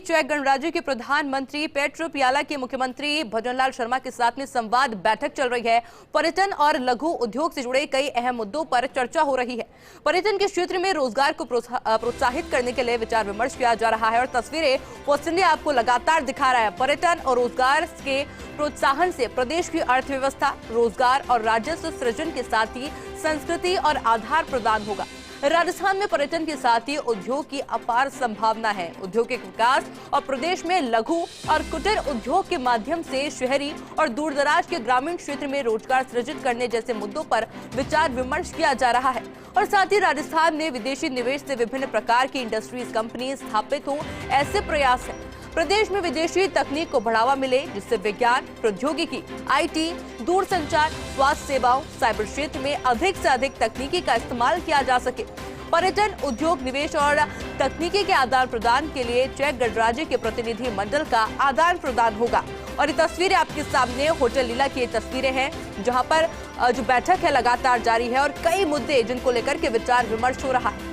Check गणराज्य के प्रधानमंत्री पेट्रो पियाला के मुख्यमंत्री भजनलाल शर्मा के साथ में संवाद बैठक चल रही है। पर्यटन और लघु उद्योग से जुड़े कई अहम मुद्दों पर चर्चा हो रही है। पर्यटन के क्षेत्र में रोजगार को प्रोत्साहित करने के लिए विचार विमर्श किया जा रहा है और तस्वीरें पोस्ट इंडिया आपको लगातार दिखा रहा है। पर्यटन और रोजगार के प्रोत्साहन से प्रदेश की अर्थव्यवस्था, रोजगार और राजस्व सृजन के साथ ही संस्कृति और आधार प्रदान होगा। राजस्थान में पर्यटन के साथ ही उद्योग की अपार संभावना है। औद्योगिक विकास और प्रदेश में लघु और कुटीर उद्योग के माध्यम से शहरी और दूरदराज के ग्रामीण क्षेत्र में रोजगार सृजित करने जैसे मुद्दों पर विचार विमर्श किया जा रहा है। और साथ ही राजस्थान में विदेशी निवेश से विभिन्न प्रकार की इंडस्ट्रीज कंपनी स्थापित हो, ऐसे प्रयास है। प्रदेश में विदेशी तकनीक को बढ़ावा मिले, जिससे विज्ञान, प्रौद्योगिकी, आईटी, दूरसंचार, स्वास्थ्य सेवाओं, साइबर क्षेत्र में अधिक से अधिक तकनीकी का इस्तेमाल किया जा सके। पर्यटन, उद्योग, निवेश और तकनीकी के आदान प्रदान के लिए चेक गणराज्य के प्रतिनिधि मंडल का आदान प्रदान होगा। और ये तस्वीरें आपके सामने होटल लीला की तस्वीरें हैं, जहां पर जो बैठक है लगातार जारी है और कई मुद्दे जिनको लेकर के विचार विमर्श हो रहा है।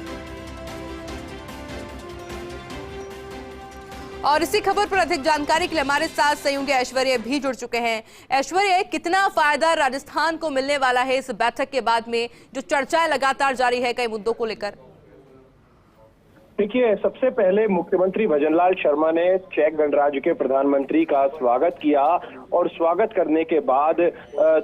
और इसी खबर पर अधिक जानकारी के लिए हमारे साथ सहयोगी ऐश्वर्य भी जुड़ चुके हैं। ऐश्वर्य, कितना फायदा राजस्थान को मिलने वाला है इस बैठक के बाद में, जो चर्चाएं लगातार जारी है कई मुद्दों को लेकर? देखिए, सबसे पहले मुख्यमंत्री भजनलाल शर्मा ने चेक गणराज्य के प्रधानमंत्री का स्वागत किया और स्वागत करने के बाद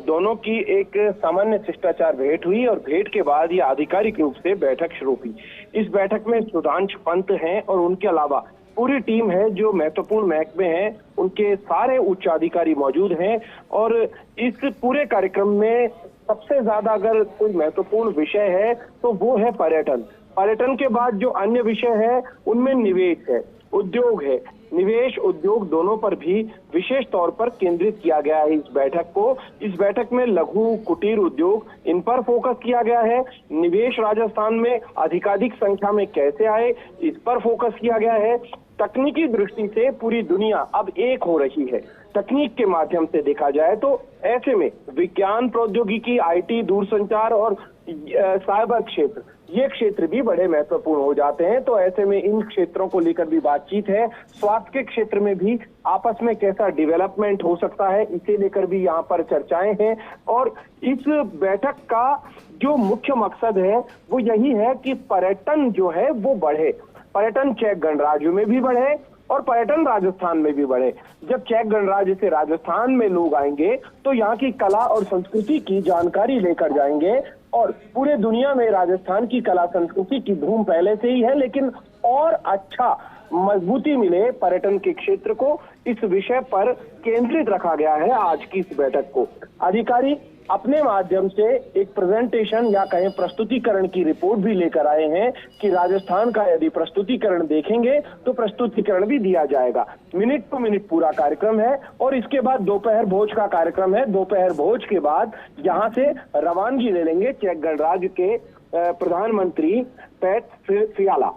दोनों की एक सामान्य शिष्टाचार भेंट हुई और भेंट के बाद ये आधिकारिक रूप से बैठक शुरू हुई। इस बैठक में सुधांशु पंत हैं और उनके अलावा पूरी टीम है जो महत्वपूर्ण महकमे हैं, उनके सारे उच्च अधिकारी मौजूद हैं। और इस पूरे कार्यक्रम में सबसे ज्यादा अगर कोई महत्वपूर्ण विषय है तो वो है पर्यटन। पर्यटन के बाद जो अन्य विषय है उनमें निवेश है, उद्योग है। निवेश, उद्योग दोनों पर भी विशेष तौर पर केंद्रित किया गया है इस बैठक को। इस बैठक में लघु कुटीर उद्योग, इन पर फोकस किया गया है। निवेश राजस्थान में अधिकाधिक संख्या में कैसे आए, इस पर फोकस किया गया है। तकनीकी दृष्टि से पूरी दुनिया अब एक हो रही है तकनीक के माध्यम से देखा जाए तो। ऐसे में विज्ञान, प्रौद्योगिकी, आईटी, दूरसंचार और साइबर क्षेत्र, ये क्षेत्र भी बड़े महत्वपूर्ण हो जाते हैं। तो ऐसे में इन क्षेत्रों को लेकर भी बातचीत है। स्वास्थ्य के क्षेत्र में भी आपस में कैसा डेवलपमेंट हो सकता है, इसे लेकर भी यहाँ पर चर्चाएं हैं। और इस बैठक का जो मुख्य मकसद है वो यही है कि पर्यटन जो है वो बढ़े, पर्यटन चेक गणराज्य में भी बढ़े और पर्यटन राजस्थान में भी बढ़े। जब चेक गणराज्य से राजस्थान में लोग आएंगे तो यहाँ की कला और संस्कृति की जानकारी लेकर जाएंगे। और पूरे दुनिया में राजस्थान की कला संस्कृति की धूम पहले से ही है, लेकिन और अच्छा मजबूती मिले पर्यटन के क्षेत्र को, इस विषय पर केंद्रित रखा गया है आज की इस बैठक को। अधिकारी अपने माध्यम से एक प्रेजेंटेशन या कहें प्रस्तुतिकरण की रिपोर्ट भी लेकर आए हैं कि राजस्थान का यदि प्रस्तुतिकरण देखेंगे तो प्रस्तुतिकरण भी दिया जाएगा। मिनट टू मिनट पूरा कार्यक्रम है और इसके बाद दोपहर भोज का कार्यक्रम है। दोपहर भोज के बाद यहाँ से रवानगी ले लेंगे चेक गणराज्य के प्रधानमंत्री पेट्रो पियाला।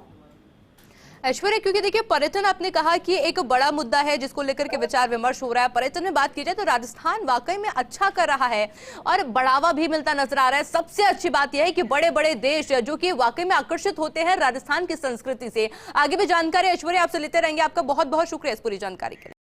ऐश्वर्य, क्योंकि देखिए पर्यटन आपने कहा कि एक बड़ा मुद्दा है जिसको लेकर के विचार विमर्श हो रहा है। पर्यटन में बात की जाए तो राजस्थान वाकई में अच्छा कर रहा है और बढ़ावा भी मिलता नजर आ रहा है। सबसे अच्छी बात यह है कि बड़े बड़े देश जो कि वाकई में आकर्षित होते हैं राजस्थान की संस्कृति से। आगे भी जानकारी ऐश्वर्य आपसे लेते रहेंगे। आपका बहुत बहुत शुक्रिया इस पूरी जानकारी के लिए।